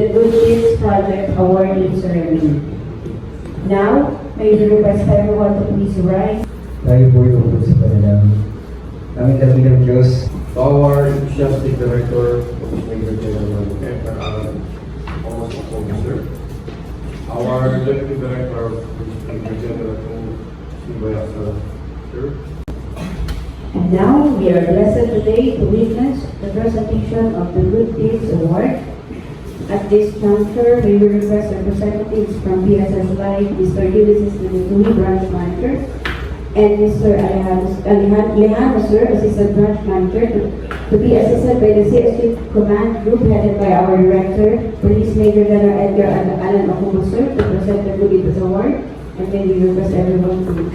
the Good Kids Project awarding ceremony. Now, may we request everyone to please rise. Tayo po itungkol sa kanilang aming dakilang Diyos. Our Executive Director, Major General Edgar Allen, almost officer. Our Executive Director, Major General Sibayasa, sir. And now, we are blessed today to witness the presentation of the Good Kids Award. At this juncture, we will request representatives from PSS Live, Mr. Ulysses Nituli, Branch Manager, and Mr. Alejandro, sir, Assistant Branch Manager, to be assisted by the CSU Command Group headed by our Director, Police Major General Edgar Allen Okumo, sir, to present the Good Kids Award. And then we request everyone to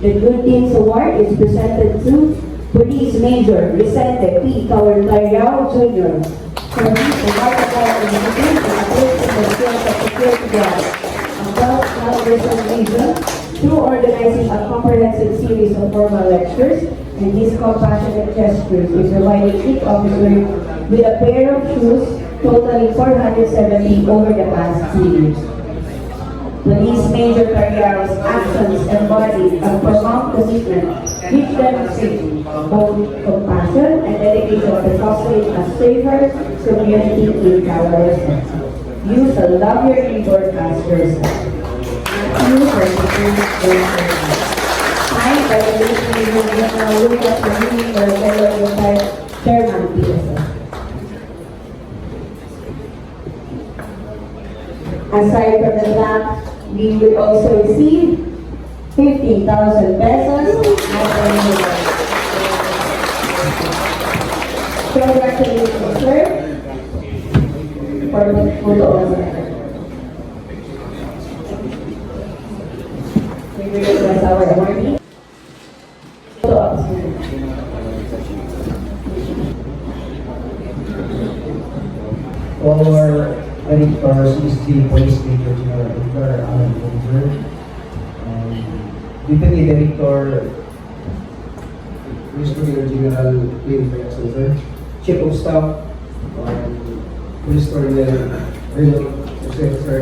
the Good Kids Award is presented to Police Major Vicente P. Cawartayao Jr. for his remarkable initiative in uplifting the skills of security guards above Southwestern region through organizing a comprehensive series of formal lectures, and his compassionate gestures in providing each officer with a pair of shoes totaling 470 over the past 2 years. Police Major Carriaro's actions embody a profound commitment which demonstrates both compassion and dedication to fostering a safer community in Calabarzon. You shall love your neighbor as yourself. Thank you for taking this service. Signed by the late Major General Lucas Manini, for the fellow retired Chairman PSS. Aside from the plaque, we will also receive 50,000 pesos as a reward. Congratulations, sir, for the photo of the we will request our awardee. Photo of Our editors is the Police Major General Edgar Allen Okumo, Deputy Director, Police Major General Sibayasa, Chief of Staff, Police Colonel Officer,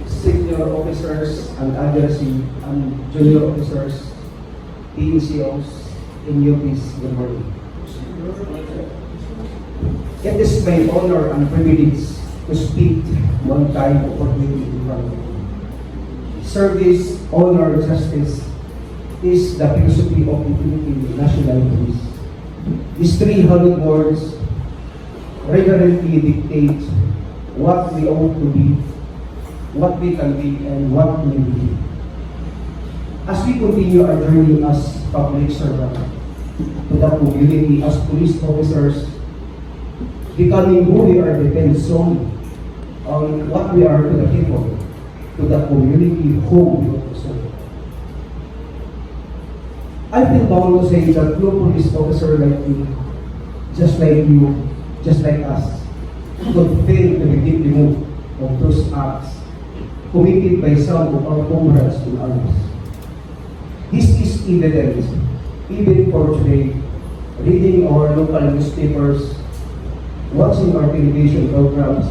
Senior Officers and Advocacy and Junior Officers, PNCOs, and UPs, good morning. It is my honor and privilege to speak one time opportunity in front of you. Service, honor, justice is the philosophy of the Philippine National Police. These 300 words reverently dictate what we ought to be, what we can be, and what we will be. As we continue our journey as public servants to the community as police officers, becoming who we are depends solely on what we are to the people, to the community whom we want to serve. I feel bound to say that no police officer like me, just like you, just like us, could fail to be deeply moved of those acts committed by some of our comrades in others. This is evident even for today, reading our local newspapers, watching our television programs,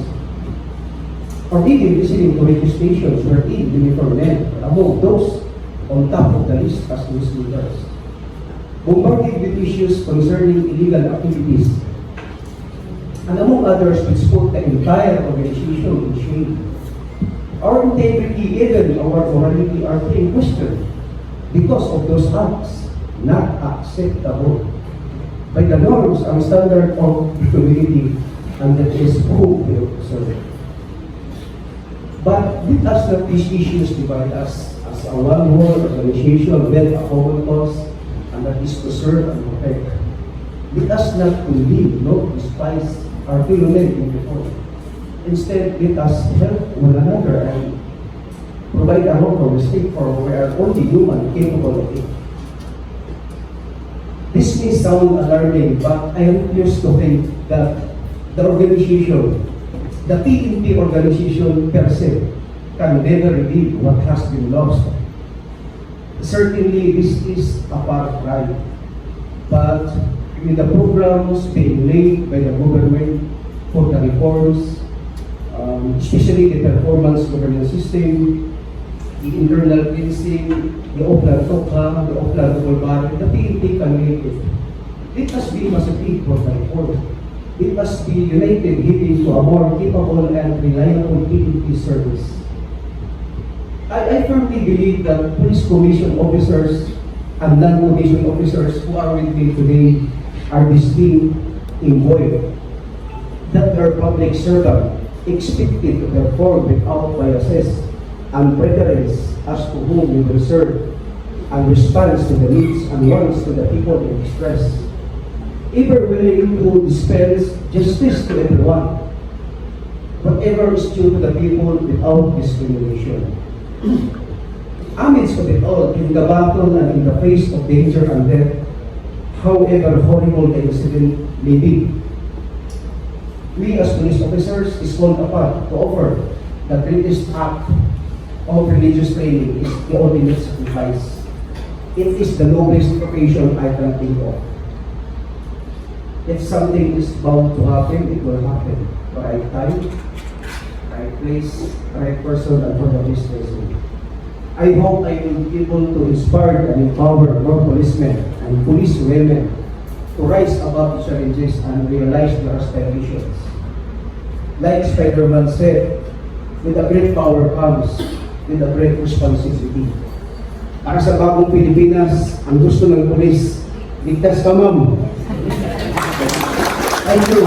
or even listening to radio stations wherein uniformed men are among those on top of the list as news leaders, bombarded with issues concerning illegal activities, and among others which put the entire organization in shame. Our integrity, even our morality, are being questioned because of those acts not acceptable by the norms and standard of community, and that is who we serve. But let us not these issues divide us as a one-whole organization with a common cause, and that is to serve and protect. Let us not believe, nor despise our fellow men in the world. Instead, let us help one another and provide a hope for respect, for we are only human capable of it. This may sound alarming, but I refuse to think that the organization, the PNP organization per se, can never redeem what has been lost. Certainly, this is a far cry, but with the programs being laid by the government for the reforms, especially the performance governance system, the internal cleansing, the offline TOCA, the offline Volbari, the PNP can make it. It must be positive for the reform. It must be united giving to a more capable and reliable PNP service. I firmly believe that police commission officers and non-commission officers who are with me today are distinct in void, that their public servant expected to perform without biases and preference as to whom we will serve, and responds to the needs and wants to the people they express, ever willing to dispense justice to everyone, whatever is due to the people without discrimination. Amidst of it all, in the battle and in the face of danger and death, however horrible the incident may be, we as police officers is called upon to offer the greatest act of religious training is the ultimate sacrifice. It is the lowest occasion I can think of. If something is bound to happen, it will happen. The right time, right place, right person, and for the best reason. I hope I will be able to inspire and empower more policemen and police women to rise above the challenges and realize their aspirations. Like Spider-Man said, with a great power comes with a great responsibility. Para sa bagong Pilipinas, ang gusto ng polis, ligtas ka, ma'am. Thank you.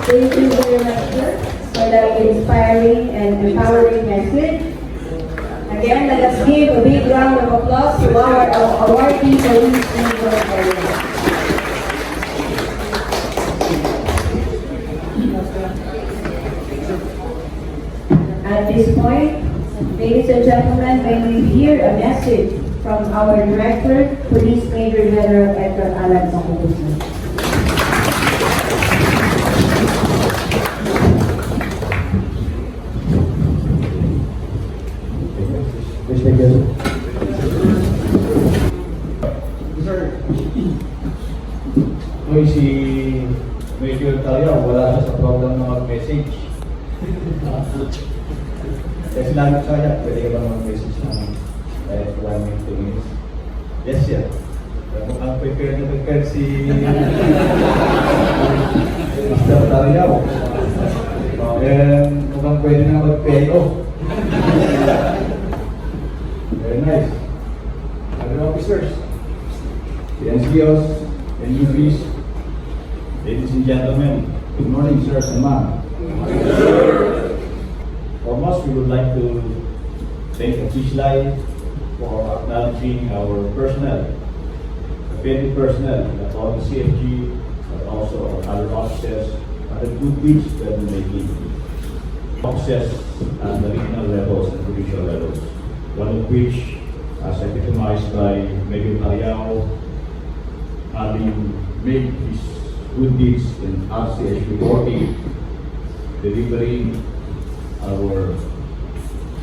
Thank you very much, sir, for that inspiring and empowering message. Again, let us give a big round of applause to our awardee police major area. At this point, ladies and gentlemen, may we hear a message from our Director, Police Major General Edgar Alan Sacobuso. Sir, Uy, si Major Talia, wala siya sa program ng mag-message. Kasi sinabi ko sa kanya, pwede ka ba mag-message ng 1 minute, 2 minutes? Yes, sir. Mukhang prepared si Mr. Talia. Mukhang pwede na mag-pay off. Very nice. Other officers, the NCOs, and UPs, ladies and gentlemen, good morning, sirs and ma'am. Foremost, we would like to thank the Fish Line for acknowledging our personnel, the PNP personnel, not only CFG, but also other officers, and the good deeds that we're making. Officers at the regional levels and provincial levels, one of which, as epitomized by Major Taliao, having made his good deeds in RCHP 40, delivering our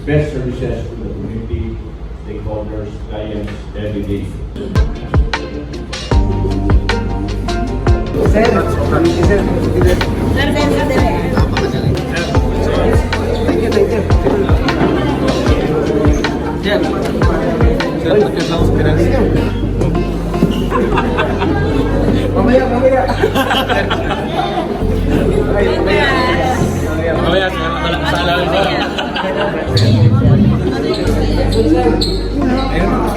best services to the community, stakeholders, clients every day. Mamaya. Mamaya, sa alamin ko. Ayun.